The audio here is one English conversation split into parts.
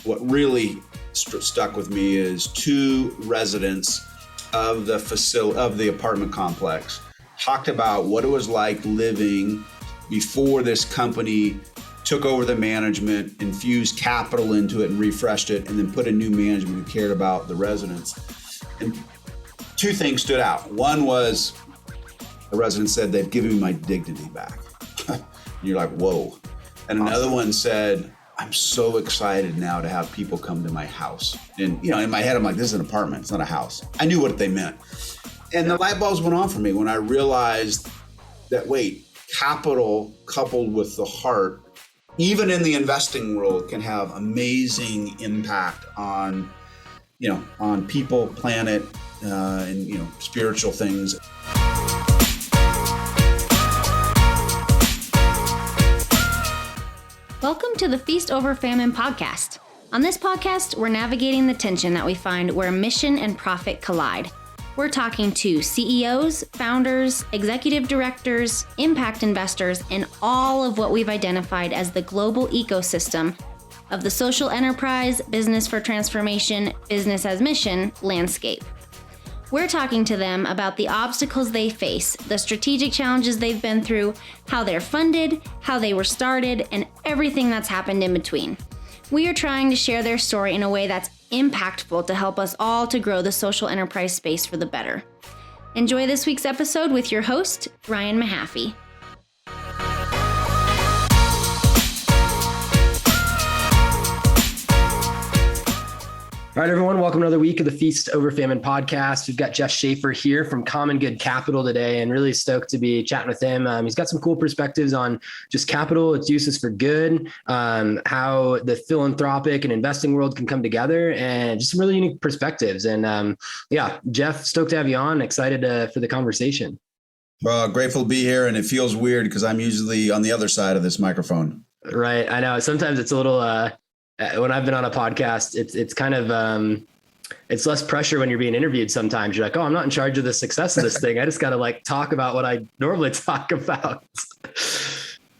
what really stuck with me is two residents of the apartment complex talked about what it was like living before this company took over the management, infused capital into it and refreshed it, and then put a new management who cared about the residents. And two things stood out. One was a resident said, they've given me my dignity back. And you're like, whoa. And another one said, I'm so excited now to have people come to my house. And in my head, I'm like, this is an apartment, it's not a house. I knew what they meant. And the light bulbs went on for me when I realized that, wait, capital coupled with the heart, even in the investing world, can have amazing impact on people, planet, and spiritual things. Welcome to the Feast Over Famine podcast. On this podcast, we're navigating the tension that we find where mission and profit collide. We're talking to CEOs, founders, executive directors, impact investors, and all of what we've identified as the global ecosystem of the social enterprise, business for transformation, business as mission landscape. We're talking to them about the obstacles they face, the strategic challenges they've been through, how they're funded, how they were started, and everything that's happened in between. We are trying to share their story in a way that's impactful to help us all to grow the social enterprise space for the better. Enjoy this week's episode with your host, Ryan Mahaffey. All right, everyone, welcome to another week of the Feast Over Famine podcast. We've got Jeff Shafer here from Common Good Capital today, and really stoked to be chatting with him. He's got some cool perspectives on just capital, its uses for good, how the philanthropic and investing world can come together, and just some really unique perspectives. And Jeff, stoked to have you on. Excited for the conversation. Well, grateful to be here, and it feels weird because I'm usually on the other side of this microphone. Right, I know. Sometimes it's a little... when I've been on a podcast, it's kind of, it's less pressure when you're being interviewed. Sometimes you're like, oh, I'm not in charge of the success of this thing. I just got to talk about what I normally talk about.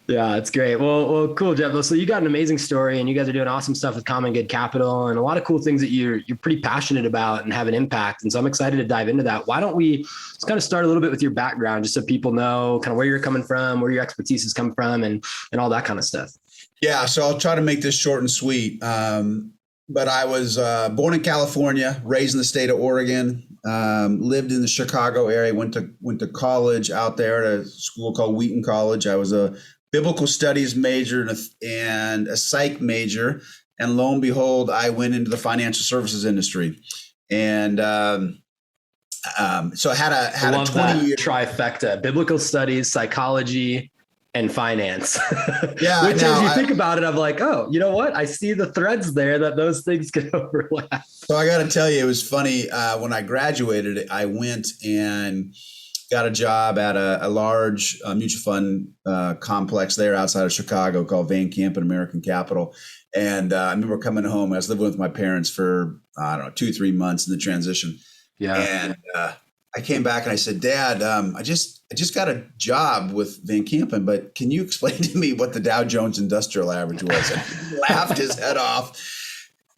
Yeah, it's great. Well, cool, Jeff. So you got an amazing story, and you guys are doing awesome stuff with Common Good Capital and a lot of cool things that you're pretty passionate about and have an impact. And so I'm excited to dive into that. Why don't we just kind of start a little bit with your background, just so people know kind of where you're coming from, where your expertise has come from, and all that kind of stuff. Yeah, so I'll try to make this short and sweet. But I was born in California, raised in the state of Oregon, lived in the Chicago area, went to college out there at a school called Wheaton College. I was a biblical studies major and a psych major. And lo and behold, I went into the financial services industry. And so I had a 20-year trifecta: biblical studies, psychology, and finance. Yeah. Which, as you think about it, I'm like, oh, you know what? I see the threads there that those things can overlap. So I got to tell you, it was funny. When I graduated, I went and got a job at a large mutual fund complex there outside of Chicago called Van Camp and American Capital. And I remember coming home. I was living with my parents for, 2-3 months in the transition. Yeah. And I came back and I said, Dad, I just got a job with Van Campen, but can you explain to me what the Dow Jones Industrial Average was? And he laughed his head off.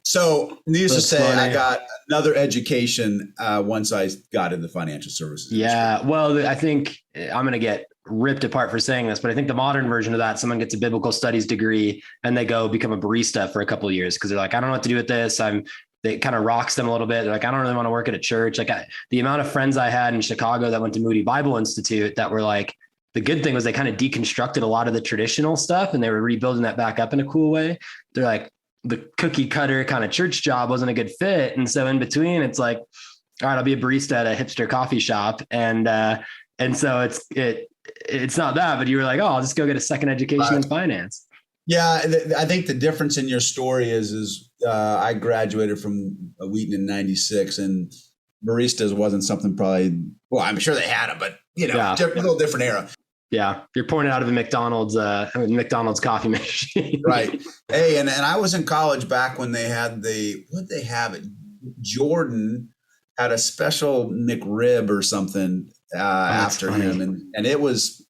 So needless to say, funny. I got another education once I got into the financial services industry. Yeah, well, I think I'm going to get ripped apart for saying this, but I think the modern version of that, someone gets a biblical studies degree and they go become a barista for a couple of years because they're like, I don't know what to do with this. It kind of rocks them a little bit. They're like, I don't really want to work at a church. The amount of friends I had in Chicago that went to Moody Bible Institute that were like, the good thing was they kind of deconstructed a lot of the traditional stuff and they were rebuilding that back up in a cool way. They're like, the cookie cutter kind of church job wasn't a good fit. And so in between, it's like, all right, I'll be a barista at a hipster coffee shop. And so it's not that, but you were like, oh, I'll just go get a second education in finance. Yeah, I think the difference in your story is I graduated from Wheaton in '96, and baristas wasn't something probably. Well, I'm sure they had them, but a little different era. Yeah, you're pouring it out of a McDonald's coffee machine, right? Hey, and I was in college back when they had Jordan had a special McRib or something after him, and it was.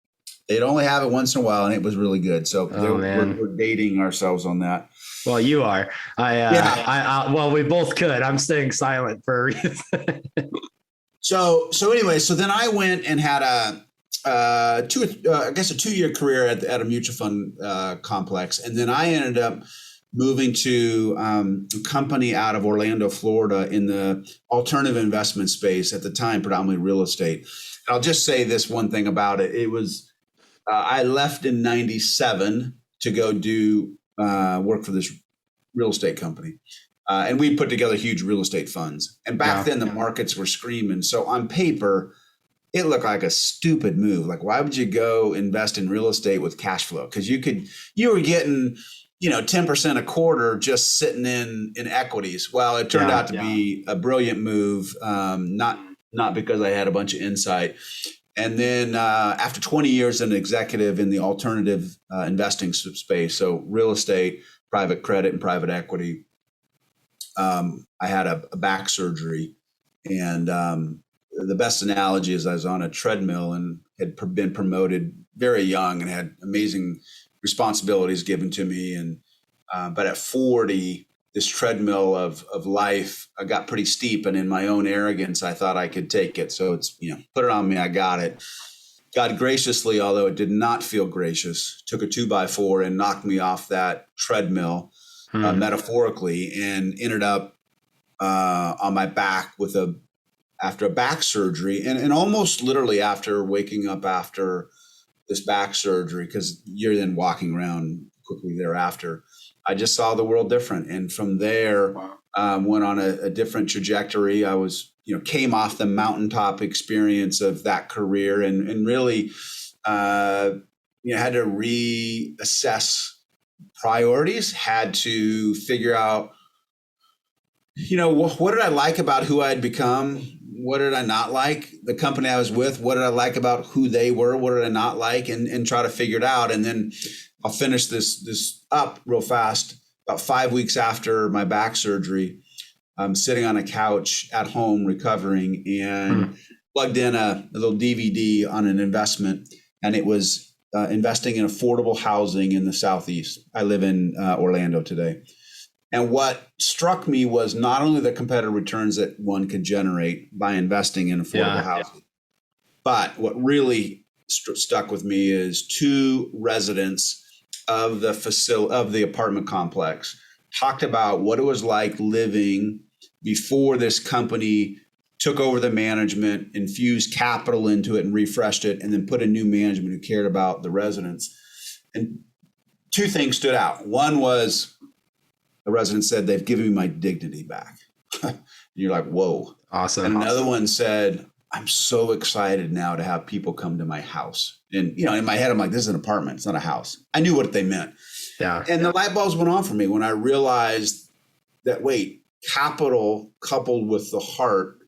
They'd only have it once in a while, and it was really good. So we're dating ourselves on that. Well, you are. Yeah. Well, we both could. I'm staying silent for a reason. So anyway, so then I went and had a 2 year career at a mutual fund complex, and then I ended up moving to a company out of Orlando, Florida, in the alternative investment space at the time, predominantly real estate. And I'll just say this one thing about it: it was I left in '97 to go do work for this real estate company. And we put together huge real estate funds. And back then, the markets were screaming. So on paper, it looked like a stupid move. Like, why would you go invest in real estate with cash flow? Because you were getting, 10% a quarter just sitting in equities. Well, it turned out to be a brilliant move. Not because I had a bunch of insight. And then after 20 years, an executive in the alternative investing space, so real estate, private credit, and private equity. I had a back surgery, and the best analogy is I was on a treadmill and had been promoted very young and had amazing responsibilities given to me. And but at 40, this treadmill of life got pretty steep, and in my own arrogance, I thought I could take it. So it's put it on me. I got it. God graciously, although it did not feel gracious, took a 2x4 and knocked me off that treadmill. Metaphorically, and ended up on my back after a back surgery, and almost literally after waking up after this back surgery, because you're then walking around quickly thereafter. I just saw the world different, and from there, went on a different trajectory. I was, came off the mountaintop experience of that career, and really, had to reassess priorities, had to figure out, what did I like about who I'd become? What did I not like? The company I was with, what did I like about who they were? What did I not like? And try to figure it out. And then I'll finish this up real fast. About 5 weeks after my back surgery, I'm sitting on a couch at home recovering, and plugged in a little DVD on an investment, and it was investing in affordable housing in the Southeast. I live in Orlando today. And what struck me was not only the competitive returns that one could generate by investing in affordable housing, but what really stuck with me is two residents of the apartment complex talked about what it was like living before this company took over the management, infused capital into it and refreshed it, and then put in new management who cared about the residents. And two things stood out. One was the resident said, "They've given me my dignity back." And you're like, whoa. Awesome. And another one said, "I'm so excited now to have people come to my house." And, in my head, I'm like, this is an apartment. It's not a house. I knew what they meant. Yeah. And the light bulbs went on for me when I realized that, wait, capital coupled with the heart,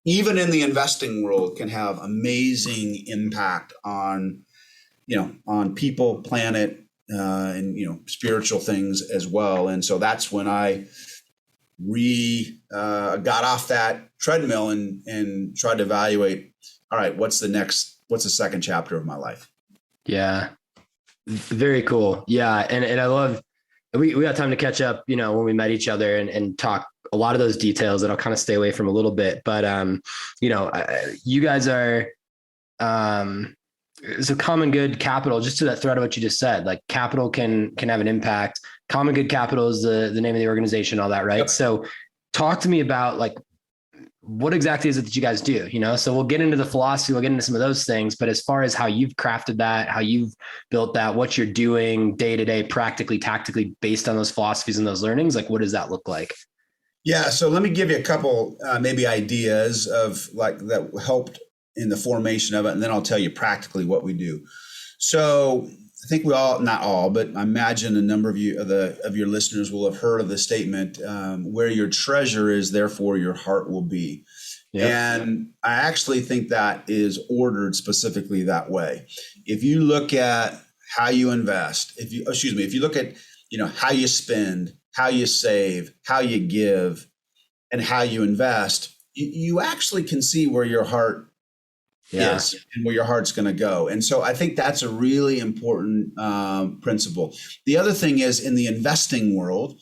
even in the investing world, can have amazing impact on, on people, planet, and, spiritual things as well. And so that's when I got off that treadmill and tried to evaluate, all right, what's the second chapter of my life? Yeah. Very cool. Yeah. And I love, we got time to catch up, when we met each other and talk a lot of those details that I'll kind of stay away from a little bit, but, you guys are, so common good capital, just to that thread of what you just said, like capital can have an impact. Common good capital is the name of the organization, all that. Right. Yep. So talk to me about like, what exactly is it that you guys do? So we'll get into the philosophy, we'll get into some of those things, but as far as how you've crafted that, how you've built that, what you're doing day to day, practically, tactically based on those philosophies and those learnings, like, what does that look like? Yeah. So let me give you a couple, maybe ideas of like that helped in the formation of it. And then I'll tell you practically what we do. So I think we all, not all, but I imagine a number of you of your listeners will have heard of the statement, where your treasure is, therefore your heart will be. Yep. And I actually think that is ordered specifically that way. If you look at how you invest, if you look at, how you spend, how you save, how you give, and how you invest, you actually can see where your heart is and where your heart's going to go. And so I think that's a really important principle. The other thing is in the investing world,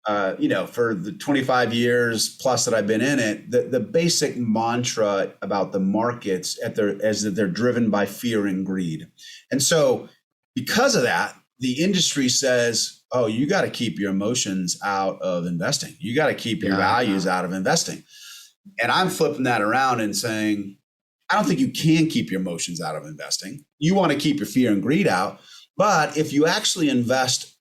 for the 25 years plus that I've been in it, the basic mantra about the markets is that they're driven by fear and greed. And so because of that, the industry says, oh, you got to keep your emotions out of investing. You got to keep your values out of investing. And I'm flipping that around and saying, I don't think you can keep your emotions out of investing. You want to keep your fear and greed out. But if you actually invest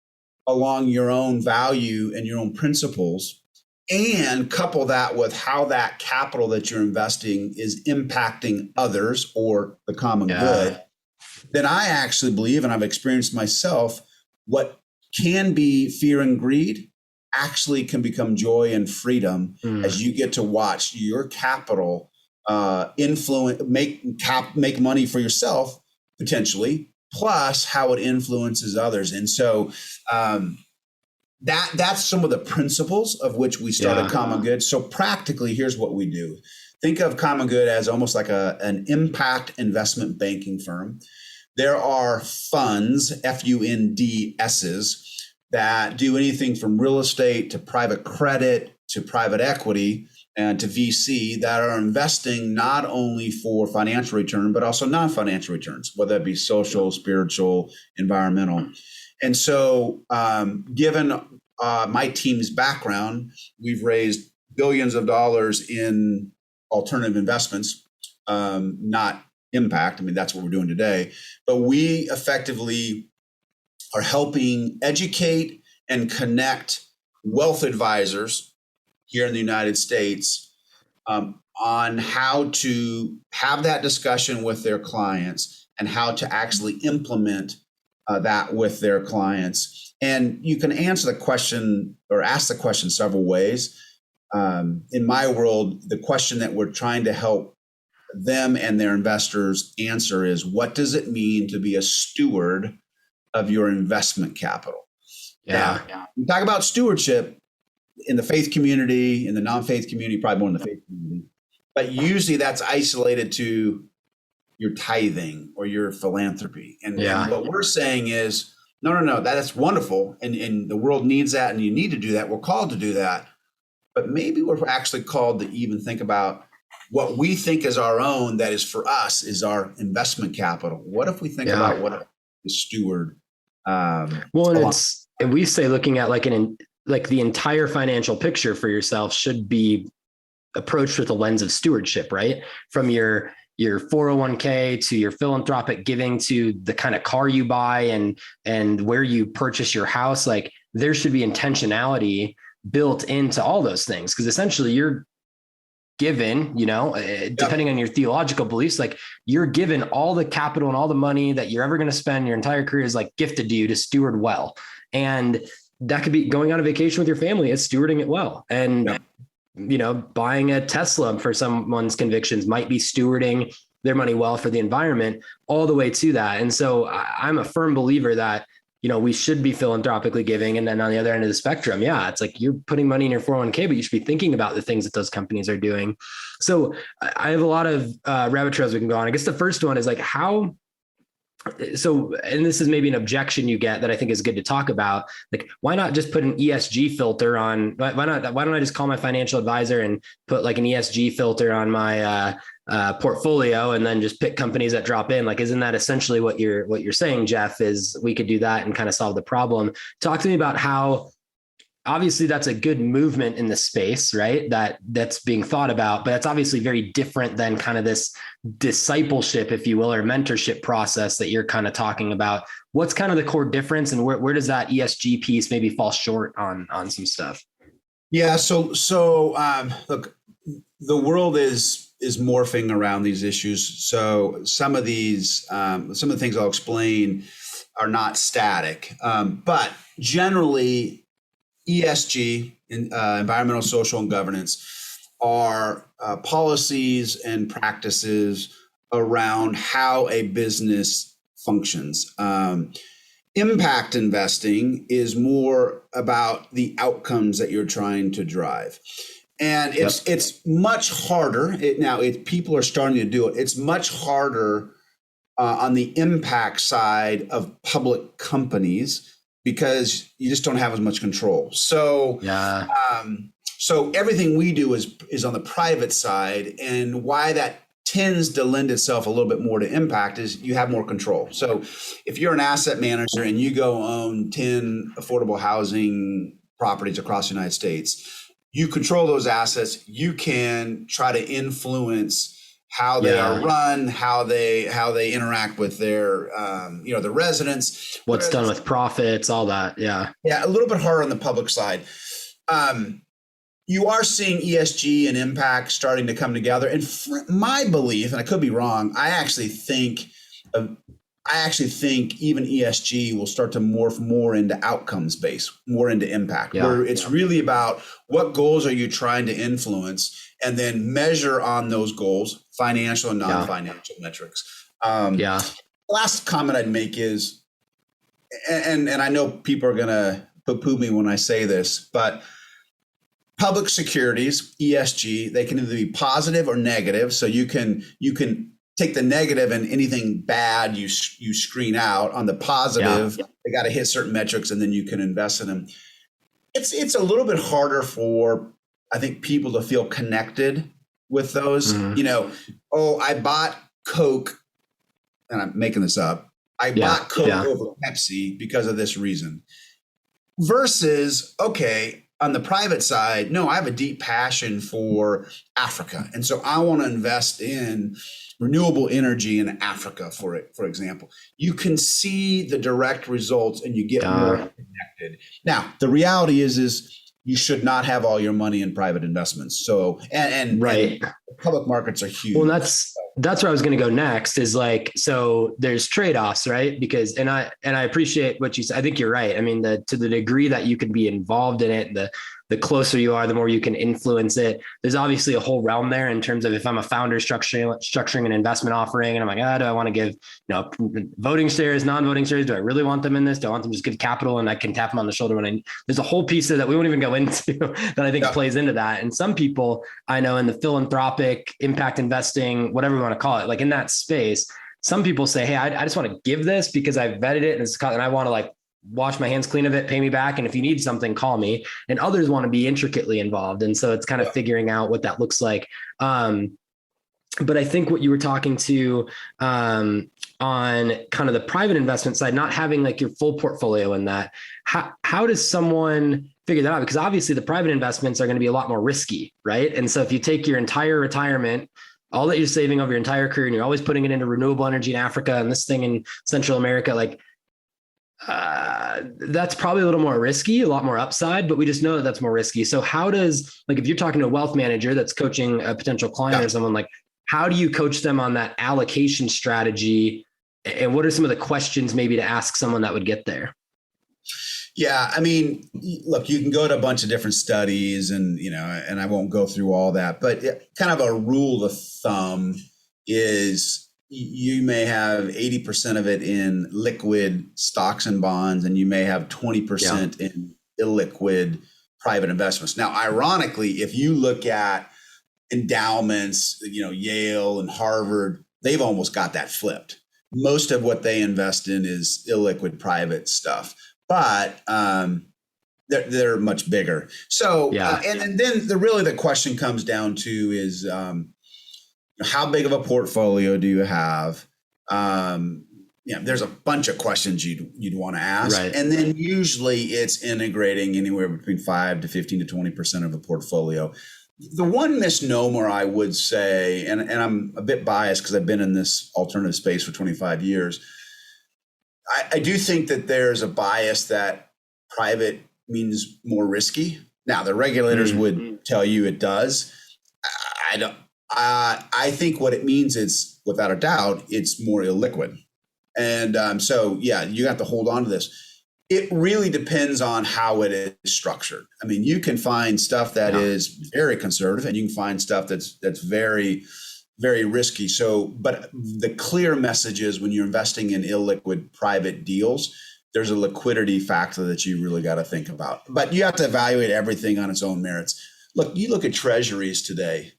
along your own value and your own principles, and couple that with how that capital that you're investing is impacting others or the common good, then I actually believe, and I've experienced myself, what can be fear and greed actually can become joy and freedom as you get to watch your capital influence, make money for yourself potentially, plus how it influences others. And so that's some of the principles of which we started Common Good. So practically, here's what we do. Think of Common Good as almost like an impact investment banking firm. There are funds, FUNDSs, that do anything from real estate to private credit to private equity and to VC that are investing not only for financial return, but also non-financial returns, whether it be social, spiritual, environmental. And so given my team's background, we've raised billions of dollars in alternative investments, not impact. I mean, that's what we're doing today. But we effectively are helping educate and connect wealth advisors here in the United States on how to have that discussion with their clients and how to actually implement that with their clients. And you can answer the question or ask the question several ways. In my world, the question that we're trying to help them and their investors answer is, what does it mean to be a steward of your investment capital? Now, we talk about stewardship in the faith community, in the non-faith community, probably more in the faith community, but usually that's isolated to your tithing or your philanthropy. And what we're saying is, no, that's wonderful. And the world needs that, and you need to do that. We're called to do that. But maybe we're actually called to even think about what we think is our own, that is for us, is our investment capital. What if we think about what the steward? And we say looking at like the entire financial picture for yourself should be approached with a lens of stewardship, right? From your 401k to your philanthropic giving to the kind of car you buy and where you purchase your house. Like there should be intentionality built into all those things, because essentially you're given, depending on your theological beliefs, like you're given all the capital and all the money that you're ever going to spend your entire career is like gifted to you to steward well. And that could be going on a vacation with your family, it's stewarding it well. And, buying a Tesla for someone's convictions might be stewarding their money well for the environment, all the way to that. And so I'm a firm believer that, we should be philanthropically giving. And then on the other end of the spectrum, it's like you're putting money in your 401k, but you should be thinking about the things that those companies are doing. So I have a lot of rabbit trails we can go on. I guess the first one is like and this is maybe an objection you get that I think is good to talk about. Like, why not just put an ESG filter on? Why don't I just call my financial advisor and put like an ESG filter on my portfolio and then just pick companies that drop in? Like, isn't that essentially what you're saying, Jeff, is we could do that and kind of solve the problem? Talk to me about how, obviously that's a good movement in the space, right? That's being thought about, but that's obviously very different than kind of this discipleship, if you will, or mentorship process that you're kind of talking about. What's kind of the core difference, and where does that ESG piece maybe fall short on some stuff? Yeah. So look, the world is morphing around these issues. So some of the things I'll explain are not static, but generally ESG, environmental, social, and governance, are policies and practices around how a business functions. Impact investing is more about the outcomes that you're trying to drive. And it's much harder. People are starting to do it. It's much harder on the impact side of public companies because you just don't have as much control. So so everything we do is on the private side, and why that tends to lend itself a little bit more to impact is you have more control. So if you're an asset manager and you go own 10 affordable housing properties across the United States, you control those assets. You can try to influence how they are run, how they interact with their the residents. What's done with profits, all that. Yeah, a little bit harder on the public side. You are seeing ESG and impact starting to come together. And my belief, and I could be wrong, I actually think even ESG will start to morph more into outcomes based, more into impact, where it's really about what goals are you trying to influence, and then measure on those goals, financial and non-financial metrics. Last comment I'd make is, and I know people are going to poo-poo me when I say this, but public securities, ESG, they can either be positive or negative. So you can take the negative, and anything bad you screen out. On the positive, they got to hit certain metrics, and then you can invest in them. It's a little bit harder for, I think, people to feel connected with those. I bought Coke, and I'm making this up. I bought Coke over Pepsi because of this reason. Versus, okay, on the private side, no, I have a deep passion for Africa. And so I want to invest in renewable energy in Africa, for example. You can see the direct results and you get more connected. Now, the reality is you should not have all your money in private investments. So, and public markets are huge. Well, that's where I was going to go next is like, so there's trade-offs, right? Because, and I appreciate what you said. I think you're right. I mean, to the degree that you can be involved in it, the closer you are, the more you can influence it. There's obviously a whole realm there in terms of if I'm a founder structuring an investment offering, and I'm like, do I want to give, voting shares, non-voting shares? Do I really want them in this? Do I want them to just give capital and I can tap them on the shoulder there's a whole piece of that we won't even go into that I think plays into that. And some people I know in the philanthropic impact investing, whatever we want to call it, like in that space, some people say, hey, I just want to give this because I've vetted it and I want to wash my hands clean of it, pay me back. And if you need something, call me. And others want to be intricately involved. And so it's kind of figuring out what that looks like. But I think what you were talking to on kind of the private investment side, not having like your full portfolio in that, how does someone figure that out? Because obviously the private investments are going to be a lot more risky, right? And so if you take your entire retirement, all that you're saving over your entire career, and you're always putting it into renewable energy in Africa and this thing in Central America, that's probably a little more risky, a lot more upside, but we just know that that's more risky. So how does, if you're talking to a wealth manager that's coaching a potential client or someone, how do you coach them on that allocation strategy? And what are some of the questions maybe to ask someone that would get there? Yeah, I mean, look, you can go to a bunch of different studies and I won't go through all that, but kind of a rule of thumb is you may have 80% of it in liquid stocks and bonds, and you may have 20% in illiquid private investments. Now, ironically, if you look at endowments, Yale and Harvard, they've almost got that flipped. Most of what they invest in is illiquid private stuff, but they're much bigger. So, and then the question comes down to is, how big of a portfolio do you have? There's a bunch of questions you'd want to ask. Right. And then usually it's integrating anywhere between 5 to 15 to 20% of a portfolio. The one misnomer I would say, and I'm a bit biased because I've been in this alternative space for 25 years, I do think that there's a bias that private means more risky. Now, the regulators would tell you it does. I don't. I think what it means is, without a doubt, it's more illiquid. And so, you have to hold on to this. It really depends on how it is structured. I mean, you can find stuff that is very conservative, and you can find stuff that's very, very risky. So, but the clear message is when you're investing in illiquid private deals, there's a liquidity factor that you really got to think about. But you have to evaluate everything on its own merits. look, you look at treasuries today,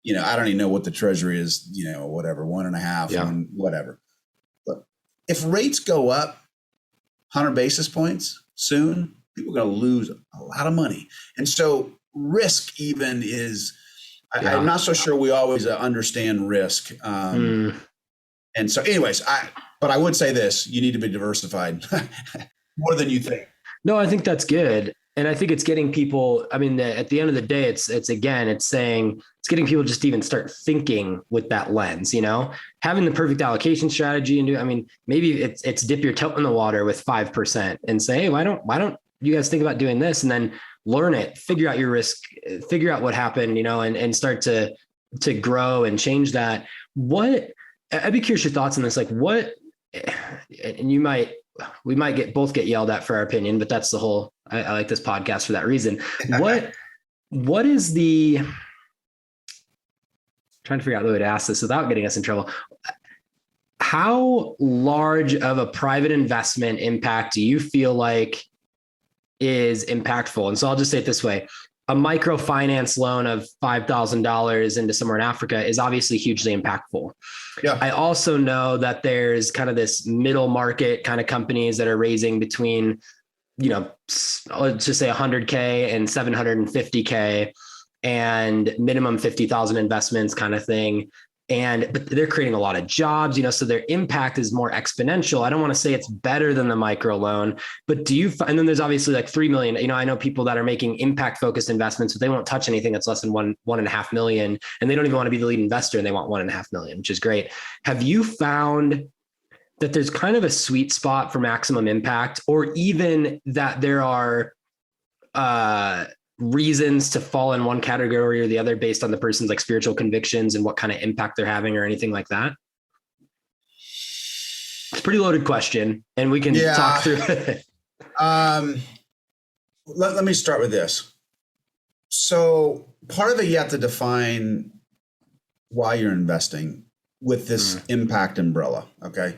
I don't even know what the treasury is, whatever, 1.5, one, whatever. But if rates go up 100 basis points soon, people are going to lose a lot of money. And so risk even is, I'm not so sure we always understand risk. And so anyways, but I would say this, you need to be diversified more than you think. No, I think that's good. And I think it's getting people, I mean, at the end of the day, it's saying, it's getting people just to even start thinking with that lens, having the perfect allocation strategy and maybe it's dip your toe in the water with 5% and say, hey, why don't you guys think about doing this? And then learn it, figure out your risk, figure out what happened, and start to grow and change that. I'd be curious your thoughts on this, like and we might both get yelled at for our opinion, but that's the whole, I like this podcast for that reason. What is trying to figure out the way to ask this without getting us in trouble. How large of a private investment impact do you feel like is impactful? And so I'll just say it this way. A microfinance loan of $5,000 into somewhere in Africa is obviously hugely impactful. Yeah. I also know that there's kind of this middle market kind of companies that are raising between, let's just say 100K and 750K and minimum 50,000 investments kind of thing. But they're creating a lot of jobs, so their impact is more exponential. I don't want to say it's better than the micro loan, but and then there's obviously like 3 million, I know people that are making impact focused investments, but they won't touch anything that's less than 1.5 million. And they don't even want to be the lead investor and they want 1.5 million, which is great. Have you found that there's kind of a sweet spot for maximum impact, or even that there are, reasons to fall in one category or the other based on the person's like spiritual convictions and what kind of impact they're having or anything like that? It's a pretty loaded question and we can talk through it. Let me start with this. So part of it, you have to define why you're investing with this impact umbrella. Okay.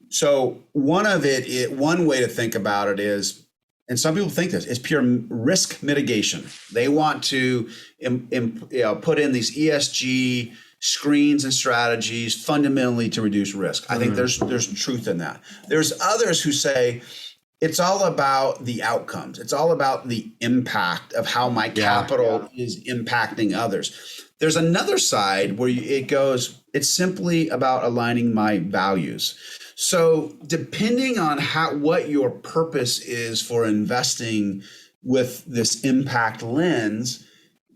So one way to think about it is, and some people think this is pure risk mitigation. They want to put in these ESG screens and strategies fundamentally to reduce risk. I think there's truth in that. There's others who say it's all about the outcomes. It's all about the impact of how my capital is impacting others. There's another side where it's simply about aligning my values. So depending on what your purpose is for investing with this impact lens,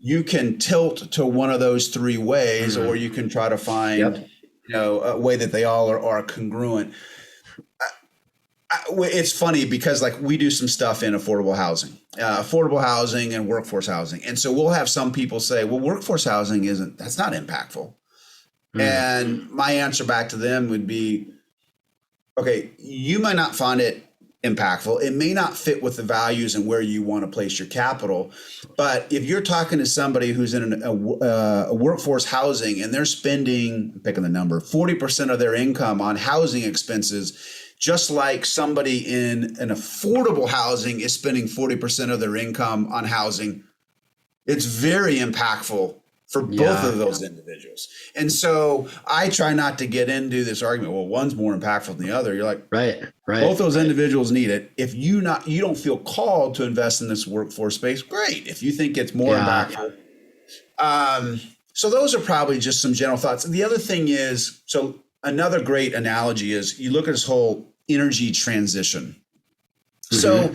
you can tilt to one of those three ways, or you can try to find a way that they all are congruent. It's funny because like we do some stuff in affordable housing and workforce housing. And so we'll have some people say, well, workforce housing that's not impactful. And my answer back to them would be, okay, you might not find it impactful. It may not fit with the values and where you want to place your capital. But if you're talking to somebody who's in a workforce housing and they're spending, I'm picking the number, 40% of their income on housing expenses, just like somebody in an affordable housing is spending 40% of their income on housing, it's very impactful for both of those individuals. And so I try not to get into this argument, well, one's more impactful than the other. You're like, right. Both those individuals need it. If you don't feel called to invest in this workforce space, great. If you think it's more impactful. So those are probably just some general thoughts. And the other thing is, so another great analogy is you look at this whole energy transition. So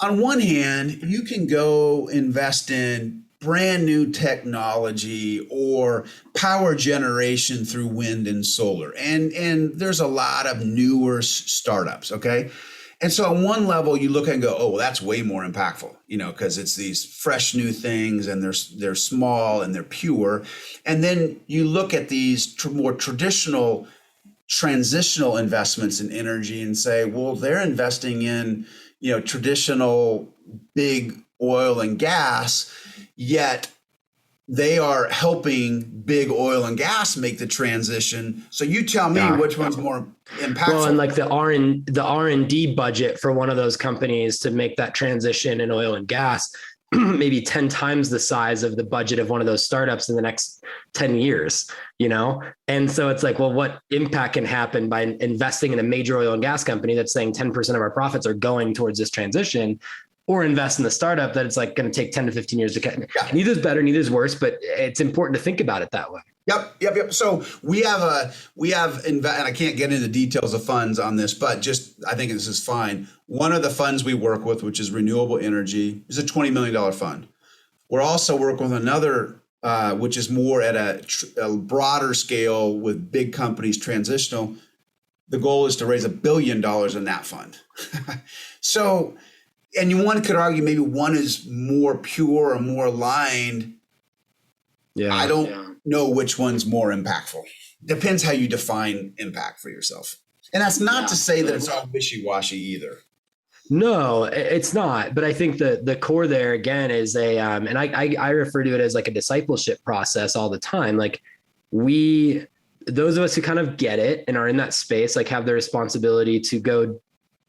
on one hand, you can go invest in brand new technology or power generation through wind and solar. And there's a lot of newer startups, okay? And so on one level, you look and go, oh, well, that's way more impactful, because it's these fresh new things and they're small and they're pure. And then you look at these more traditional transitional investments in energy and say, well, they're investing in, traditional big oil and gas, yet they are helping big oil and gas make the transition. So you tell me which one's more impactful. Well, and like the R&D budget for one of those companies to make that transition in oil and gas maybe 10 times the size of the budget of one of those startups in the next 10 years, you know? And so it's like, well, what impact can happen by investing in a major oil and gas company that's saying 10% of our profits are going towards this transition, or invest in the startup that it's like going to take 10 to 15 years to get. Yeah. Neither's better, neither's worse, but it's important to think about it that way. Yep. So we have, and I can't get into the details of funds on this, but just, I think this is fine. One of the funds we work with, which is renewable energy, is a $20 million fund. We're also working with another, which is more at a broader scale with big companies, transitional. The goal is to raise $1 billion in that fund. So, and one could argue maybe one is more pure or more aligned. Yeah, I don't know which one's more impactful. Depends how you define impact for yourself. And that's not to say that it's all wishy-washy either. No, it's not. But I think the core there again is and I refer to it as like a discipleship process all the time. Like those of us who kind of get it and are in that space, like have the responsibility to go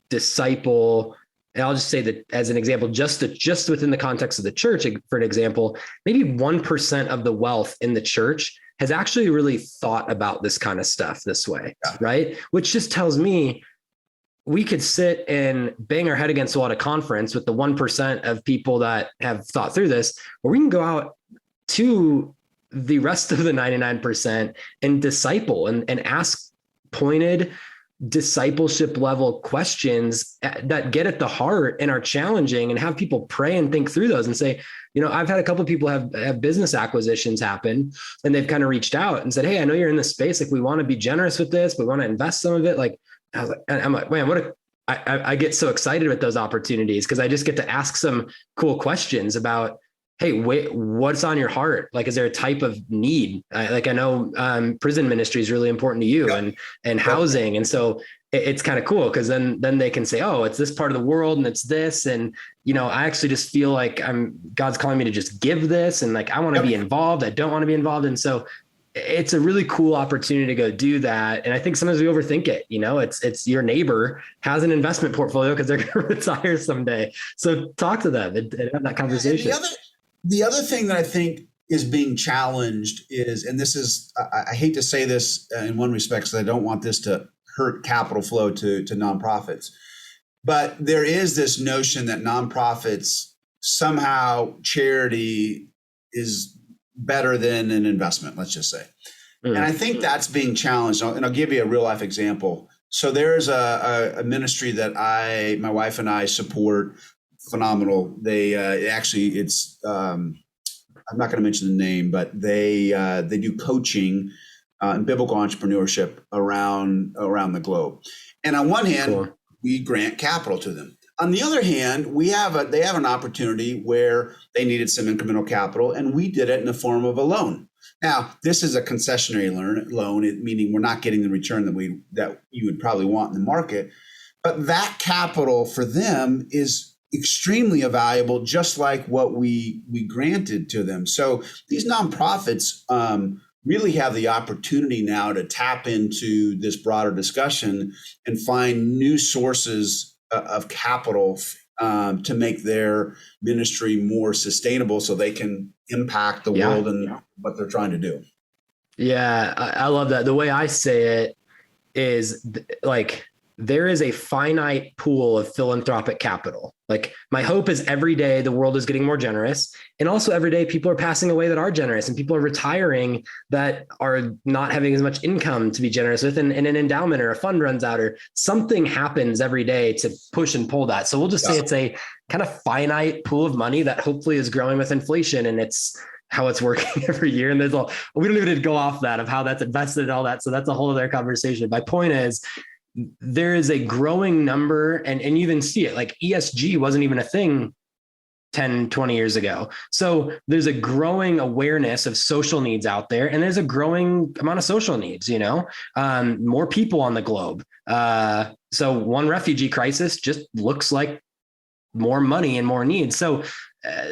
disciple. And I'll just say that as an example, just within the context of the church, for an example, maybe 1% of the wealth in the church has actually really thought about this kind of stuff this way, right? Which just tells me we could sit and bang our head against the wall at a conference with the 1% of people that have thought through this, or we can go out to the rest of the 99% and disciple and ask pointed discipleship level questions that get at the heart and are challenging, and have people pray and think through those and say, you know, I've had a couple of people have business acquisitions happen, and they've kind of reached out and said, hey, I know you're in this space. Like, we want to be generous with this. We want to invest some of it. Like, I'm like, man, I get so excited with those opportunities because I just get to ask some cool questions about, hey, wait, what's on your heart? Like, is there a type of need? I know prison ministry is really important to you, and housing. And so it's kind of cool because then they can say, oh, it's this part of the world and it's this. And, you know, I actually just feel like God's calling me to just give this. And like, I want to be involved. I don't want to be involved. And so it's a really cool opportunity to go do that. And I think sometimes we overthink it. You know, it's your neighbor has an investment portfolio because they're going to retire someday. So talk to them and have that conversation. The other thing that I think is being challenged is, and this is, I hate to say this in one respect, because I don't want this to hurt capital flow to nonprofits, but there is this notion that nonprofits, somehow charity is better than an investment, let's just say. And I think that's being challenged. And I'll give you a real life example. So there's a ministry that my wife and I support. Phenomenal. They it's I'm not going to mention the name, but they do coaching and biblical entrepreneurship around the globe. And on one hand, we grant capital to them. On the other hand, they have an opportunity where they needed some incremental capital, and we did it in the form of a loan. Now, this is a concessionary loan, meaning we're not getting the return that you would probably want in the market. But that capital for them is extremely valuable, just like what we granted to them. So these nonprofits really have the opportunity now to tap into this broader discussion and find new sources of capital to make their ministry more sustainable, so they can impact the world and what they're trying to do. Yeah, I love that. The way I say it is like, there is a finite pool of philanthropic capital. Like, my hope is every day the world is getting more generous. And also every day people are passing away that are generous, and people are retiring that are not having as much income to be generous with. And an endowment or a fund runs out, or something happens every day to push and pull that. So we'll just say it's a kind of finite pool of money that hopefully is growing with inflation, and it's how it's working every year. And we don't even need to go off that of how that's invested and all that. So that's a whole other conversation. My point is, there is a growing number, and you even see it, like ESG wasn't even a thing 10, 20 years ago. So there's a growing awareness of social needs out there, and there's a growing amount of social needs, you know, more people on the globe. So one refugee crisis just looks like more money and more needs. So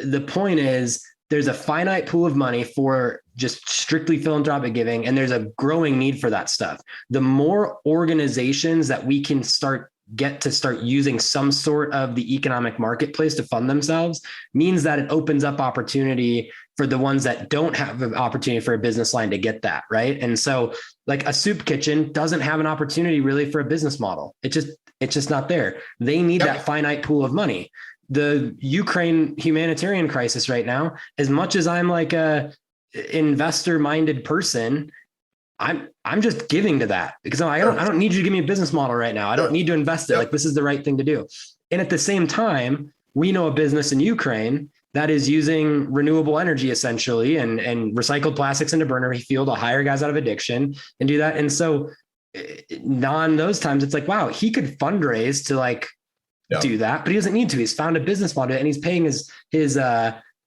the point is, there's a finite pool of money for just strictly philanthropic giving, and there's a growing need for that stuff. The more organizations that we can start get to start using some sort of the economic marketplace to fund themselves means that it opens up opportunity for the ones that don't have an opportunity for a business line to get that, right? And so like a soup kitchen doesn't have an opportunity really for a business model. It's just not there. They need that finite pool of money. The Ukraine humanitarian crisis right now, as much as I'm like a investor minded person, I'm just giving to that because I don't need you to give me a business model right now. I don't need to invest it. Like this is the right thing to do. And at the same time, we know a business in Ukraine that is using renewable energy essentially and recycled plastics into burner fuel to hire guys out of addiction and do that. And so on those times, it's like, wow, he could fundraise to like do that, but he doesn't need to. He's found a business model and he's paying his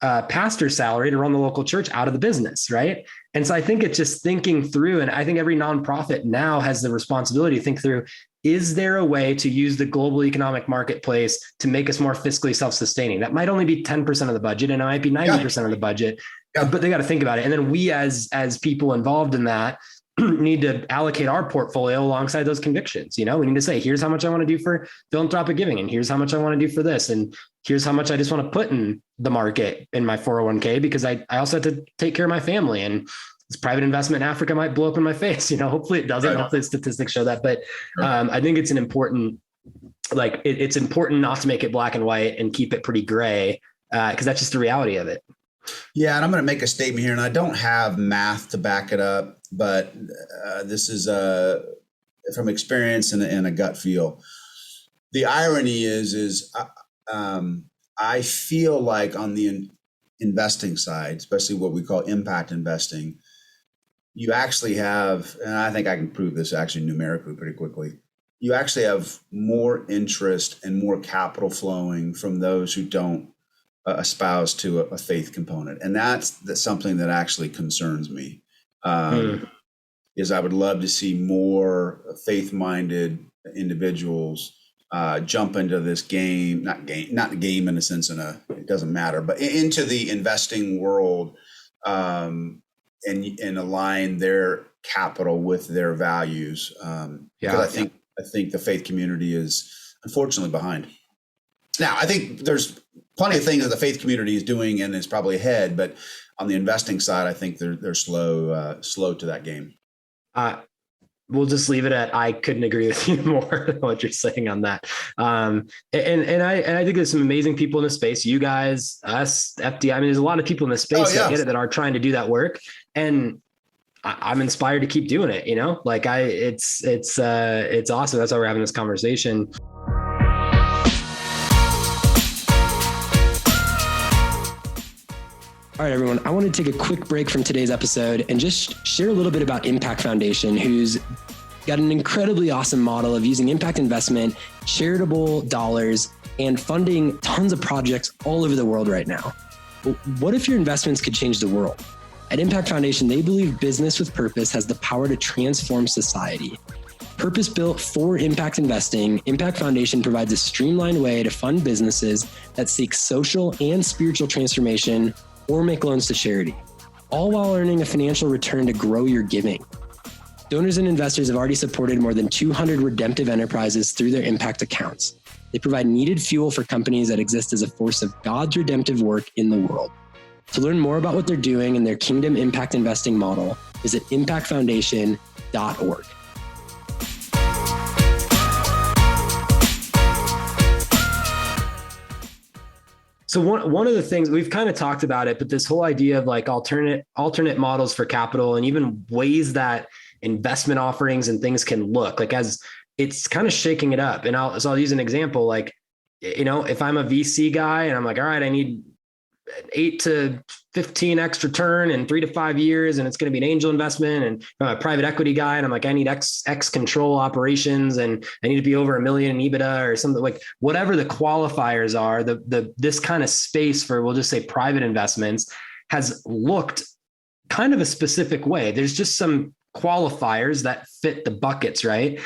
pastor's salary to run the local church out of the business. Right. And so I think it's just thinking through, and I think every nonprofit now has the responsibility to think through, is there a way to use the global economic marketplace to make us more fiscally self-sustaining? That might only be 10% of the budget and it might be 90% of the budget, but they got to think about it. And then we as people involved in that need to allocate our portfolio alongside those convictions. You know, we need to say, here's how much I want to do for philanthropic giving. And here's how much I want to do for this. And here's how much I just want to put in the market in my 401k, because I also have to take care of my family, and this private investment in Africa might blow up in my face. You know, hopefully it doesn't. Hopefully statistics show that. But I think it's an important, like it's important not to make it black and white and keep it pretty gray, because that's just the reality of it. Yeah. And I'm going to make a statement here, and I don't have math to back it up, but this is from experience and a gut feel. The irony is I feel like on the investing side, especially what we call impact investing, you actually have, and I think I can prove this actually numerically pretty quickly, you actually have more interest and more capital flowing from those who don't espouse to a faith component. And that's something that actually concerns me. Is I would love to see more faith-minded individuals jump into this game, not game in a sense, it doesn't matter, but into the investing world, and align their capital with their values. Because I think the faith community is unfortunately behind. Now, I think there's plenty of things that the faith community is doing and is probably ahead, but on the investing side, I think they're slow to that game. We'll just leave it at, I couldn't agree with you more than what you're saying on that. And I think there's some amazing people in the space, you guys, us, FD. I mean, there's a lot of people in the space that get it, that are trying to do that work. And I'm inspired to keep doing it, you know, like it's awesome. That's why we're having this conversation. All right, everyone, I want to take a quick break from today's episode and just share a little bit about Impact Foundation, who's got an incredibly awesome model of using impact investment, charitable dollars, and funding tons of projects all over the world right now. What if your investments could change the world? At Impact Foundation, they believe business with purpose has the power to transform society. Purpose-built for impact investing, Impact Foundation provides a streamlined way to fund businesses that seek social and spiritual transformation or make loans to charity, all while earning a financial return to grow your giving. Donors and investors have already supported more than 200 redemptive enterprises through their impact accounts. They provide needed fuel for companies that exist as a force of God's redemptive work in the world. To learn more about what they're doing in their Kingdom Impact Investing model, visit impactfoundation.org. So one of the things we've kind of talked about it, but this whole idea of like alternate models for capital, and even ways that investment offerings and things can look like, as it's kind of shaking it up. And I'll use an example. Like, you know, if I'm a VC guy and I'm like, all right, I need 8 to 15x return in 3 to 5 years, and it's going to be an angel investment, and I'm a private equity guy, and I'm like, I need X control operations, and I need to be over $1 million in EBITDA or something, like whatever the qualifiers are, this kind of space for, we'll just say private investments, has looked kind of a specific way. There's just some qualifiers that fit the buckets, right?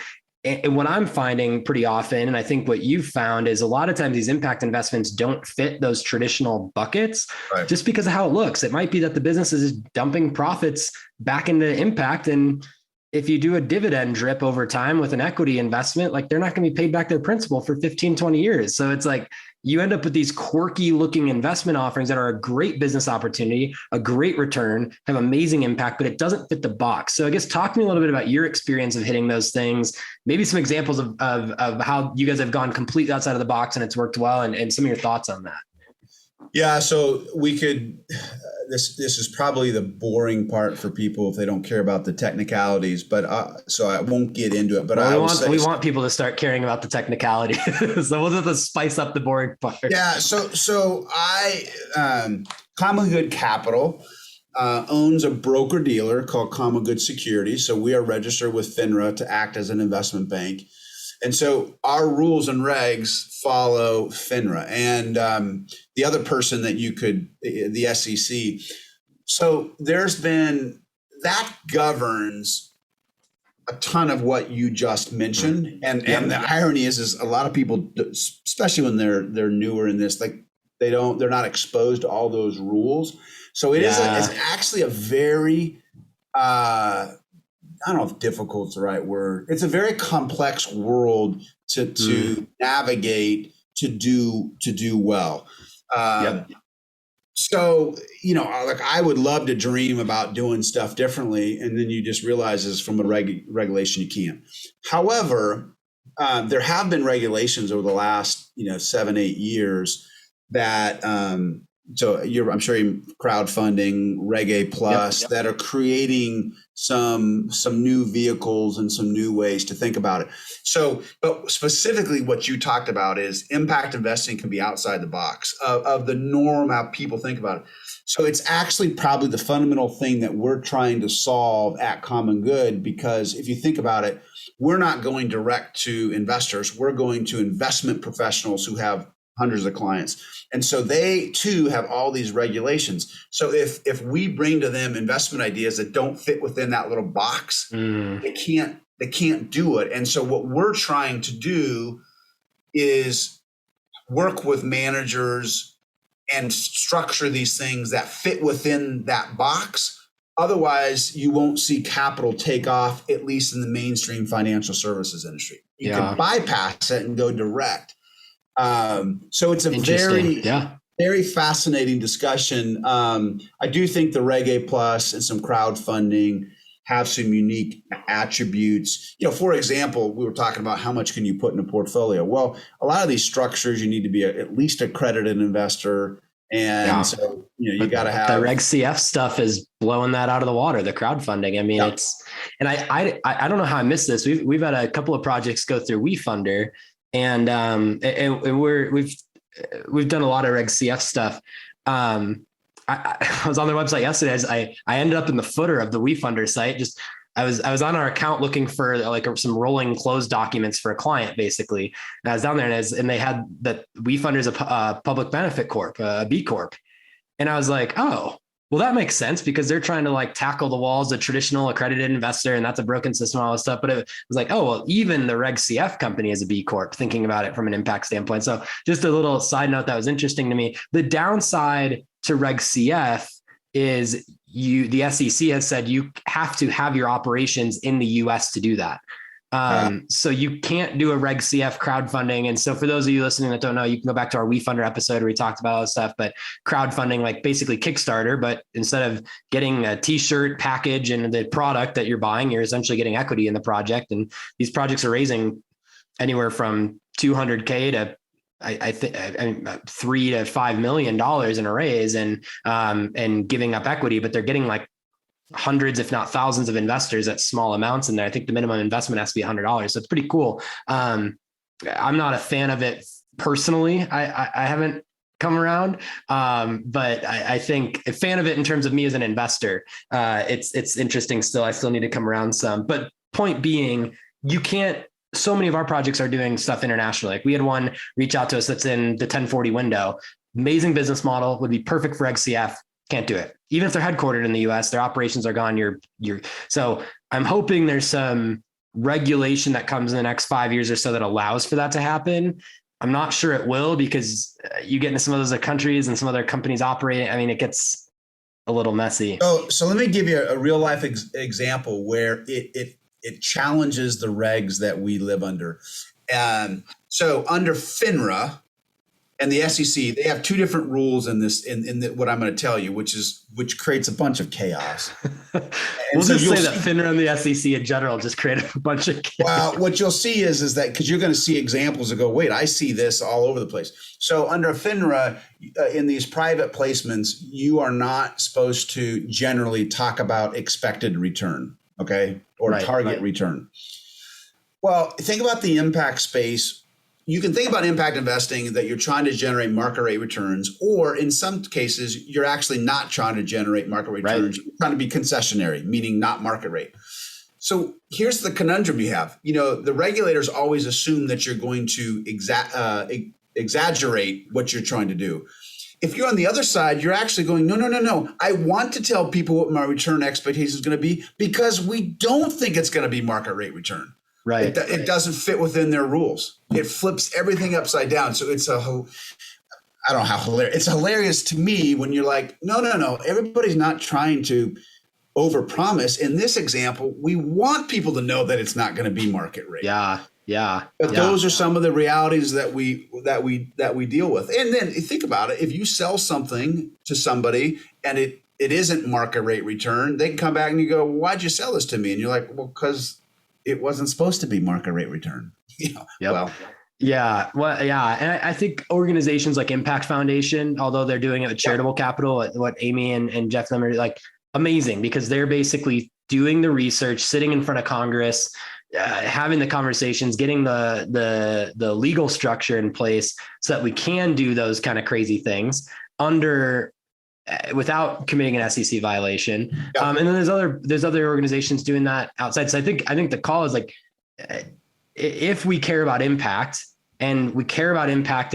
And what I'm finding pretty often, and I think what you've found, is a lot of times these impact investments don't fit those traditional buckets, right, just because of how it looks. It might be that the business is dumping profits back into impact, and if you do a dividend drip over time with an equity investment, like they're not going to be paid back their principal for 15, 20 years. So it's like you end up with these quirky looking investment offerings that are a great business opportunity, a great return, have amazing impact, but it doesn't fit the box. So I guess talk to me a little bit about your experience of hitting those things, maybe some examples of how you guys have gone completely outside of the box and it's worked well, and some of your thoughts on that. Yeah, so we could. This is probably the boring part for people if they don't care about the technicalities. But so I won't get into it. But well, we want people to start caring about the technicalities. So we'll just spice up the boring part. Yeah. So I Common Good Capital owns a broker dealer called Common Good Securities. So we are registered with FINRA to act as an investment bank. And so our rules and regs follow FINRA and the other person that you could, the SEC. So there's been, that governs a ton of what you just mentioned. And the irony is a lot of people, especially when they're newer in this, like they're not exposed to all those rules. So it's actually a very, I don't know if difficult is the right word. It's a very complex world to navigate, to do well. So, like I would love to dream about doing stuff differently. And then you just realize is from a regulation, you can't. However, there have been regulations over the last, 7-8 years that, so I'm sure you're crowdfunding, Reg A Plus, that are creating some new vehicles and some new ways to think about it. So, but specifically what you talked about is impact investing can be outside the box of the norm, how people think about it. So it's actually probably the fundamental thing that we're trying to solve at Common Good, because if you think about it, we're not going direct to investors. We're going to investment professionals who have hundreds of clients. And so they too have all these regulations. So if we bring to them investment ideas that don't fit within that little box, they can't do it. And so what we're trying to do is work with managers and structure these things that fit within that box. Otherwise, you won't see capital take off, at least in the mainstream financial services industry. You can bypass it and go direct. So it's a very fascinating discussion. I do think the Reg A Plus and some crowdfunding have some unique attributes. For example, we were talking about how much can you put in a portfolio? Well, a lot of these structures, you need to be at least accredited investor. And so, you got to have the Reg CF stuff is blowing that out of the water, the crowdfunding. I mean, it's, and I don't know how I missed this. We've had a couple of projects go through WeFunder. And we've done a lot of Reg CF stuff. I was on their website yesterday. I ended up in the footer of the WeFunder site. I was on our account looking for some rolling close documents for a client, basically. And I was down there and they had that WeFunder's a public benefit corp, a B Corp. And I was like, oh, well, that makes sense because they're trying to tackle the walls, a traditional accredited investor, and that's a broken system, all this stuff. But it was like, oh, well, even the Reg CF company is a B Corp, thinking about it from an impact standpoint. So just a little side note that was interesting to me. The downside to Reg CF is the SEC has said you have to have your operations in the US to do that. So you can't do a Reg CF crowdfunding. And so for those of you listening that don't know, you can go back to our WeFunder episode where we talked about all this stuff, but crowdfunding, basically Kickstarter, but instead of getting a t-shirt package and the product that you're buying, you're essentially getting equity in the project. And these projects are raising anywhere from $200K to I think $3 to $5 million in a raise and giving up equity, but they're getting hundreds, if not thousands of investors at small amounts in there. I think the minimum investment has to be $100. So it's pretty cool. I'm not a fan of it personally. I haven't come around. But I think a fan of it in terms of me as an investor. It's interesting still. I still need to come around some, but point being, so many of our projects are doing stuff internationally. We had one reach out to us that's in the 1040 window. Amazing business model, would be perfect for XCF. Can't do it. Even if they're headquartered in the US, their operations are gone. So I'm hoping there's some regulation that comes in the next 5 years or so that allows for that to happen. I'm not sure it will, because you get into some of those countries and some other companies operating. I mean, it gets a little messy. So let me give you a real life example where it It challenges the regs that we live under. So under FINRA and the SEC, they have two different rules in this, what I'm going to tell you, which creates a bunch of chaos. We'll just say that FINRA and the SEC in general just created a bunch of chaos. Well, what you'll see is that because you're going to see examples that go, wait, I see this all over the place. So under FINRA, in these private placements, you are not supposed to generally talk about expected return, okay, or target return. Well, think about the impact space. You can think about impact investing that you're trying to generate market rate returns, or in some cases, you're actually not trying to generate market rate returns. You're trying to be concessionary, meaning not market rate. So here's the conundrum you have. The regulators always assume that you're going to exaggerate what you're trying to do. If you're on the other side, you're actually going, no. I want to tell people what my return expectation is going to be because we don't think it's going to be market rate return. Right. It doesn't fit within their rules. It flips everything upside down. So I don't know how hilarious. It's hilarious to me when you're like, no. Everybody's not trying to overpromise. In this example, we want people to know that it's not going to be market rate. Yeah. But those are some of the realities that we deal with. And then you think about it. If you sell something to somebody and it isn't market rate return, they can come back and you go, why'd you sell this to me? And you're like, well, because it wasn't supposed to be market rate return. Well, yeah. Well, yeah. And I think organizations like Impact Foundation, although they're doing it with charitable capital, what Amy and Jeff them are like, amazing, because they're basically doing the research, sitting in front of Congress, having the conversations, getting the legal structure in place so that we can do those kind of crazy things without committing an SEC violation. And then there's other organizations doing that outside. So I think the call is like, if we care about impact and we care about impact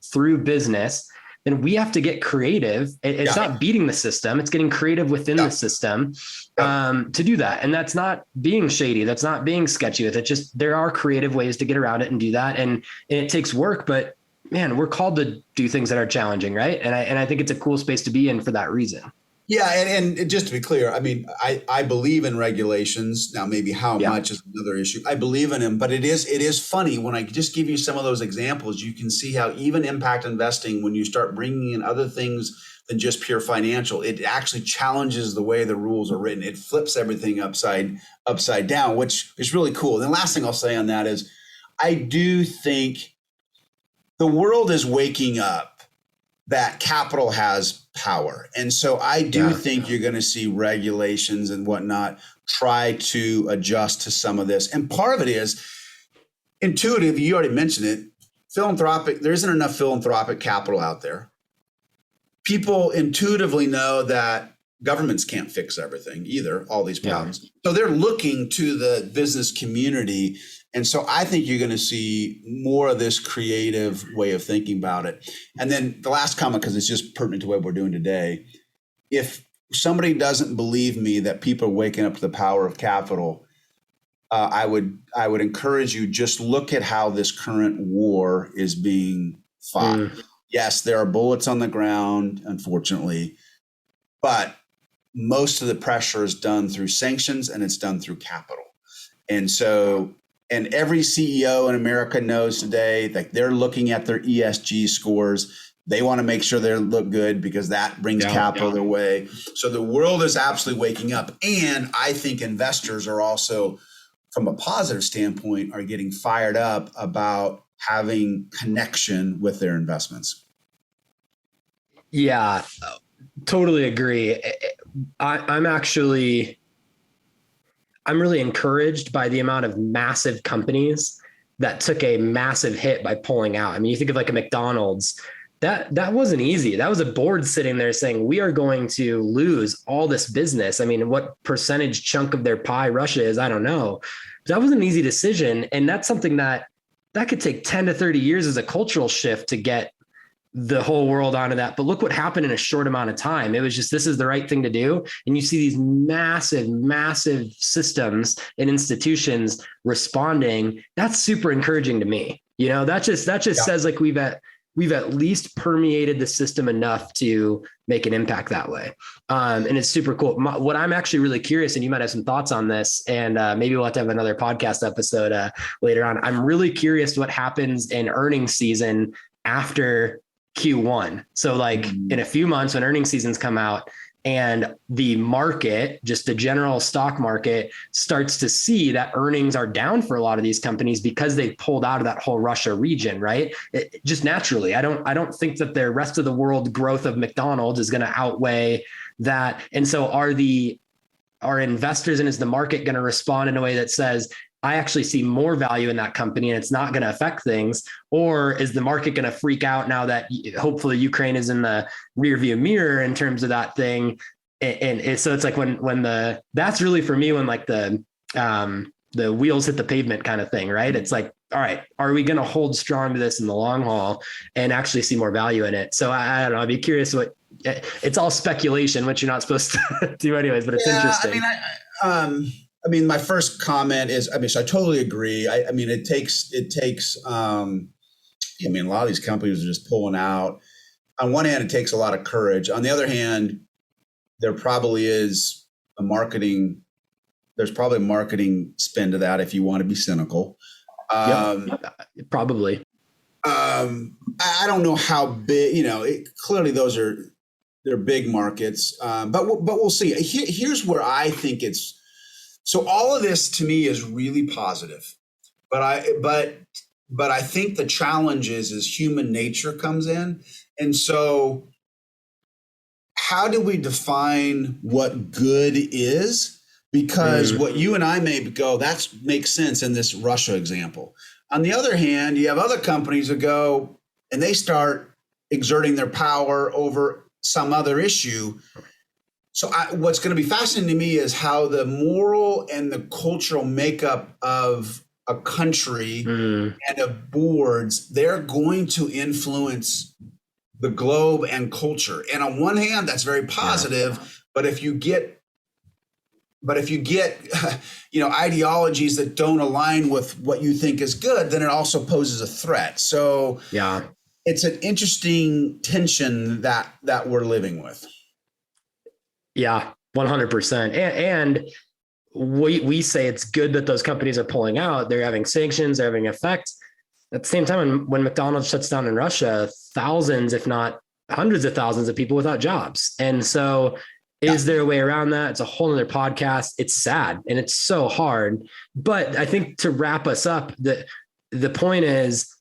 through business, then we have to get creative. It's not beating the system. It's getting creative within the system to do that. And that's not being shady. That's not being sketchy with it. Just there are creative ways to get around it and do that. And it takes work, but man, we're called to do things that are challenging, right? And I think it's a cool space to be in for that reason. Yeah, and just to be clear, I mean, I believe in regulations. Now, maybe how much is another issue. I believe in them, but it is funny when I just give you some of those examples. You can see how even impact investing, when you start bringing in other things than just pure financial, it actually challenges the way the rules are written. It flips everything upside down, which is really cool. And the last thing I'll say on that is, I do think the world is waking up that capital has power. And so I do think you're going to see regulations and whatnot try to adjust to some of this. And part of it is intuitive. You already mentioned it. Philanthropic, there isn't enough philanthropic capital out there. People intuitively know that governments can't fix everything either, all these problems. So they're looking to the business community. And so I think you're going to see more of this creative way of thinking about it. And then the last comment, because it's just pertinent to what we're doing today. If somebody doesn't believe me that people are waking up to the power of capital, I would encourage you, just look at how this current war is being fought. Yes, there are bullets on the ground, unfortunately, but most of the pressure is done through sanctions and it's done through capital. And so, and every CEO in America knows today that they're looking at their ESG scores. They want to make sure they look good because that brings capital their way. So the world is absolutely waking up. And I think investors are also, from a positive standpoint, are getting fired up about having connection with their investments. Yeah, totally agree. I'm really encouraged by the amount of massive companies that took a massive hit by pulling out. I mean, you think of like a McDonald's, that wasn't easy. That was a board sitting there saying, we are going to lose all this business. I mean, what percentage chunk of their pie Russia is, I don't know. But that was an easy decision. And that's something that could take 10 to 30 years as a cultural shift to get the whole world onto that. But look what happened in a short amount of time. It was just, this is the right thing to do. And you see these massive, massive systems and institutions responding. That's super encouraging to me. You know, that just says like we've at least permeated the system enough to make an impact that way. And it's super cool. What I'm actually really curious, and you might have some thoughts on this, and maybe we'll have to have another podcast episode later on. I'm really curious what happens in earnings season after Q1. So like in a few months when earnings seasons come out, and the market, just the general stock market, starts to see that earnings are down for a lot of these companies because they pulled out of that whole Russia region, right? Just naturally, I don't think that the rest of the world growth of McDonald's is going to outweigh that. And so are investors and is the market going to respond in a way that says, I actually see more value in that company and it's not going to affect things? Or is the market going to freak out now that hopefully Ukraine is in the rear view mirror in terms of that thing? And so it's like that's really for me when like the wheels hit the pavement kind of thing, right? It's like, all right, are we going to hold strong to this in the long haul and actually see more value in it? So I don't know, I'd be curious it's all speculation, which you're not supposed to do anyways, but it's interesting. I mean, my first comment is, so I totally agree. I mean, it takes, a lot of these companies are just pulling out. On one hand, it takes a lot of courage. On the other hand, there probably is there's probably a marketing spin to that if you want to be cynical. Probably. I don't know how big, clearly they're big markets, but we'll see. Here's where I think so all of this to me is really positive, but I think the challenge is human nature comes in. And so how do we define what good is? Because what you and I may go, that makes sense in this Russia example. On the other hand, you have other companies that go and they start exerting their power over some other issue. So what's going to be fascinating to me is how the moral and the cultural makeup of a country and of boards, they're going to influence the globe and culture. And on one hand, that's very positive. But if you get ideologies that don't align with what you think is good, then it also poses a threat. So it's an interesting tension that we're living with. Yeah, 100%. And we say it's good that those companies are pulling out. They're having sanctions, they're having effect. At the same time, when McDonald's shuts down in Russia, thousands, if not hundreds of thousands of people without jobs. And so is there a way around that? It's a whole other podcast. It's sad and it's so hard. But I think to wrap us up, the point is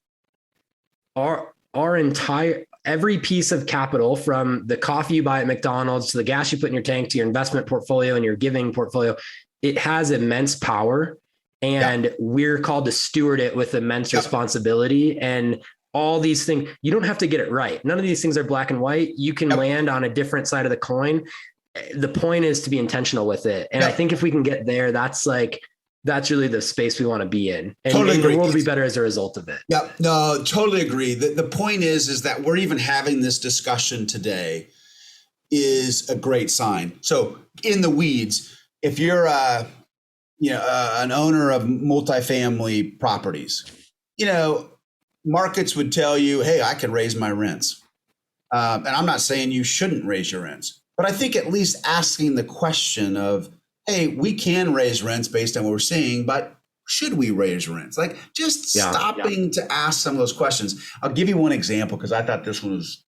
every piece of capital, from the coffee you buy at McDonald's to the gas you put in your tank to your investment portfolio and your giving portfolio, it has immense power, and we're called to steward it with immense responsibility. And all these things, you don't have to get it right. None of these things are black and white. You can land on a different side of the coin. The point is to be intentional with it. And I think if we can get there, that's really the space we want to be in. And, totally and the world will be better as a result of it. Yeah, no, totally agree. The point is that we're even having this discussion today is a great sign. So in the weeds, if you're an owner of multifamily properties, markets would tell you, hey, I can raise my rents. And I'm not saying you shouldn't raise your rents, but I think at least asking the question of, hey, we can raise rents based on what we're seeing, but should we raise rents? Like just stopping to ask some of those questions. I'll give you one example because I thought this one was,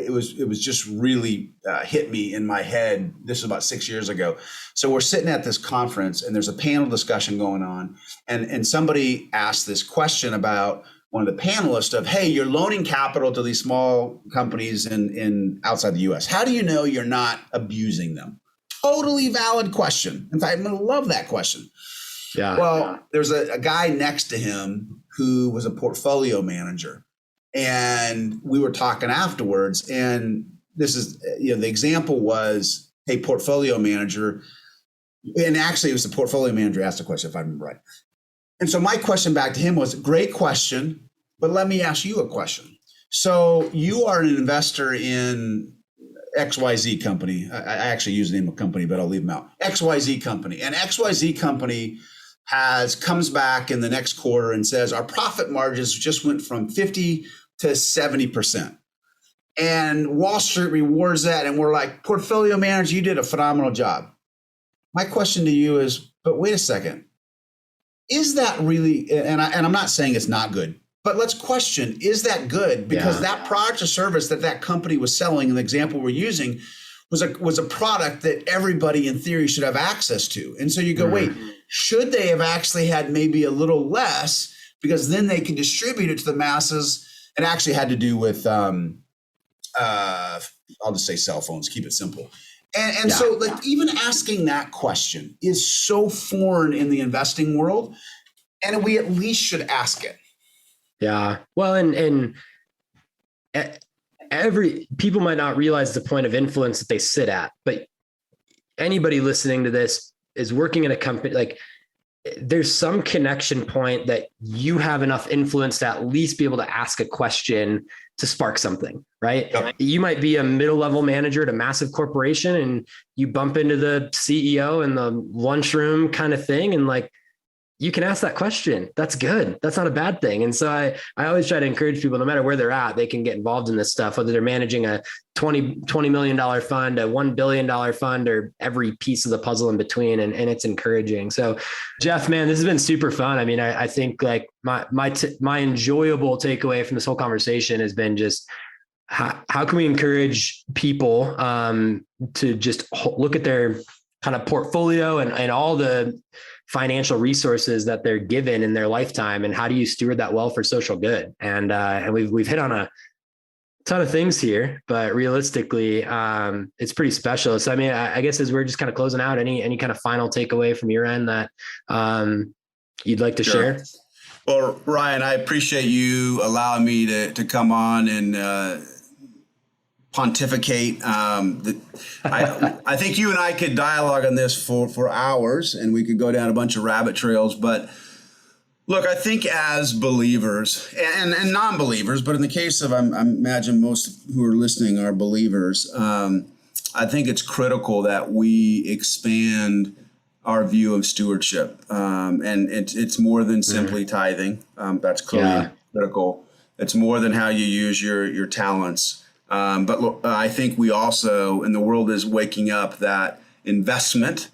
it was just really hit me in my head. This was about 6 years ago. So we're sitting at this conference and there's a panel discussion going on. And somebody asked this question about one of the panelists of, hey, you're loaning capital to these small companies in outside the US. How do you know you're not abusing them? Totally valid question. In fact, I'm going to love that question. Yeah. Well, there's a guy next to him who was a portfolio manager. And we were talking afterwards. And this is, the example was, hey, portfolio manager. And actually, it was the portfolio manager asked the question, if I remember right. And so my question back to him was, great question, but let me ask you a question. So you are an investor in XYZ company. I actually use the name of company, but I'll leave them out. XYZ company. And XYZ company comes back in the next quarter and says, our profit margins just went from 50 to 70%. And Wall Street rewards that. And we're like, portfolio manager, you did a phenomenal job. My question to you is, but wait a second. Is that really, and I'm not saying it's not good, but let's question, is that good? Because that product or service that company was selling, in the example we're using, was a product that everybody in theory should have access to. And so you go, wait, should they have actually had maybe a little less, because then they can distribute it to the masses? It actually had to do with, I'll just say cell phones, keep it simple. And so like even asking that question is so foreign in the investing world, and we at least should ask it. Yeah. Well, and people might not realize the point of influence that they sit at, but anybody listening to this is working in a company, like there's some connection point that you have enough influence to at least be able to ask a question to spark something, right? Yep. You might be a middle-level manager at a massive corporation and you bump into the CEO in the lunchroom kind of thing. And like, you can ask that question. That's good. That's not a bad thing. And so I always try to encourage people, no matter where they're at, they can get involved in this stuff, whether they're managing a $20 million fund, a $1 billion fund, or every piece of the puzzle in between. And it's encouraging. So Jeff, man, this has been super fun. I mean, I think like my enjoyable takeaway from this whole conversation has been just how can we encourage people to just look at their kind of portfolio and all the financial resources that they're given in their lifetime, and how do you steward that well for social good? And we've hit on a ton of things here, but realistically, it's pretty special. So, I mean, I guess as we're just kind of closing out, any kind of final takeaway from your end that you'd like to share? Well, Ryan, I appreciate you allowing me to come on and pontificate. I think you and I could dialogue on this for hours, and we could go down a bunch of rabbit trails. But look, I think as believers and non-believers, but in the case of, I imagine most who are listening are believers, I think it's critical that we expand our view of stewardship. And it's more than simply tithing. That's clearly critical. It's more than how you use your talents. But look, I think we also, and the world is waking up, that investment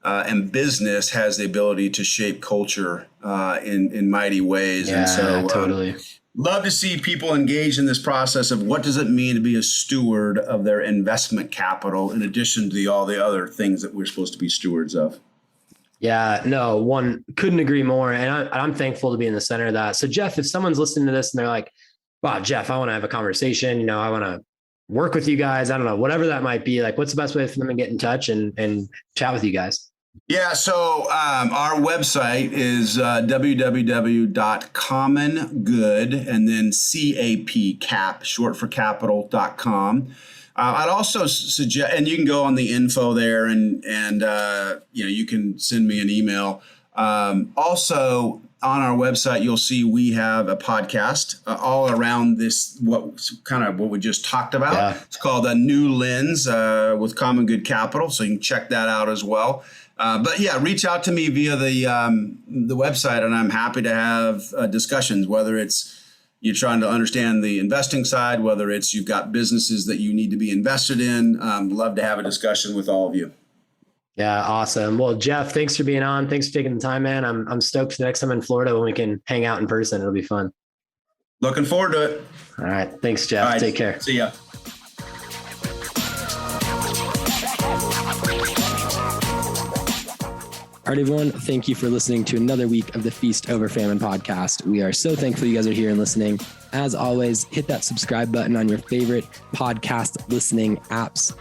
and business has the ability to shape culture in mighty ways. Yeah, and so totally. Love to see people engage in this process of what does it mean to be a steward of their investment capital, in addition to all the other things that we're supposed to be stewards of. Yeah, no, one couldn't agree more. And I'm thankful to be in the center of that. So Jeff, if someone's listening to this and they're like, wow, Jeff, I want to have a conversation, I want to work with you guys, I don't know, whatever that might be, like, what's the best way for them to get in touch and chat with you guys? Yeah, so our website is www.commongood, and then CAP, short for capital.com. I'd also suggest, and you can go on the info there, and you can send me an email. Also, on our website, you'll see we have a podcast all around this, what we just talked about. Yeah. It's called A New Lens with Common Good Capital, so you can check that out as well. But yeah, reach out to me via the website, and I'm happy to have discussions, whether it's you're trying to understand the investing side, whether it's you've got businesses that you need to be invested in. Love to have a discussion with all of you. Yeah, awesome. Well, Jeff, thanks for being on. Thanks for taking the time, man. I'm stoked for the next time in Florida when we can hang out in person. It'll be fun. Looking forward to it. All right. Thanks, Jeff. All right. Take care. See ya. All right, everyone. Thank you for listening to another week of the Feast Over Famine podcast. We are so thankful you guys are here and listening. As always, hit that subscribe button on your favorite podcast listening apps.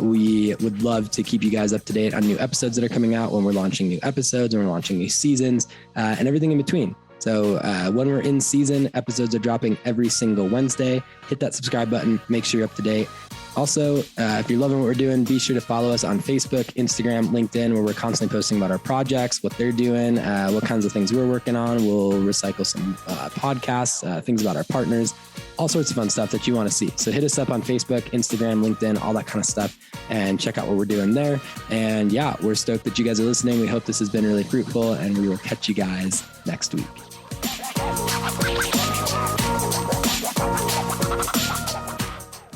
We would love to keep you guys up to date on new episodes that are coming out, when we're launching new episodes, when we're launching new seasons, and everything in between. So when we're in season, episodes are dropping every single Wednesday. Hit that subscribe button. Make sure you're up to date. Also, if you're loving what we're doing, be sure to follow us on Facebook, Instagram, LinkedIn, where we're constantly posting about our projects, what they're doing, what kinds of things we're working on. We'll recycle some podcasts, things about our partners, all sorts of fun stuff that you want to see. So hit us up on Facebook, Instagram, LinkedIn, all that kind of stuff, and check out what we're doing there. And yeah, we're stoked that you guys are listening. We hope this has been really fruitful, and we will catch you guys next week.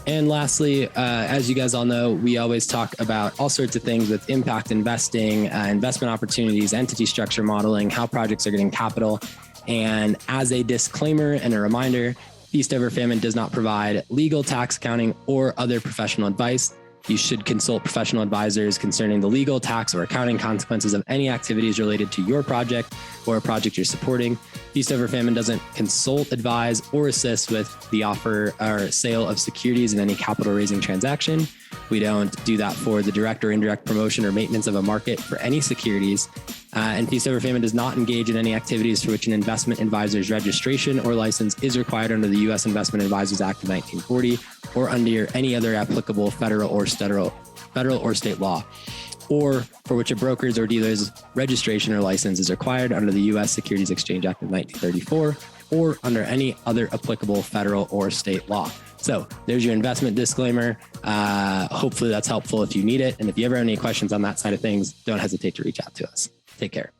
And lastly, as you guys all know, we always talk about all sorts of things with impact investing, investment opportunities, entity structure modeling, how projects are getting capital. And as a disclaimer and a reminder, Feast Over Famine does not provide legal, tax, accounting, or other professional advice. You should consult professional advisors concerning the legal, tax, or accounting consequences of any activities related to your project or a project you're supporting. Feast Over Famine doesn't consult, advise, or assist with the offer or sale of securities in any capital raising transaction. We don't do that for the direct or indirect promotion or maintenance of a market for any securities. And Feast Over Famine does not engage in any activities for which an investment advisor's registration or license is required under the U.S. Investment Advisors Act of 1940 or under any other applicable federal or state law, or for which a broker's or dealer's registration or license is required under the U.S. Securities Exchange Act of 1934 or under any other applicable federal or state law. So there's your investment disclaimer. Hopefully that's helpful if you need it. And if you ever have any questions on that side of things, don't hesitate to reach out to us. Take care.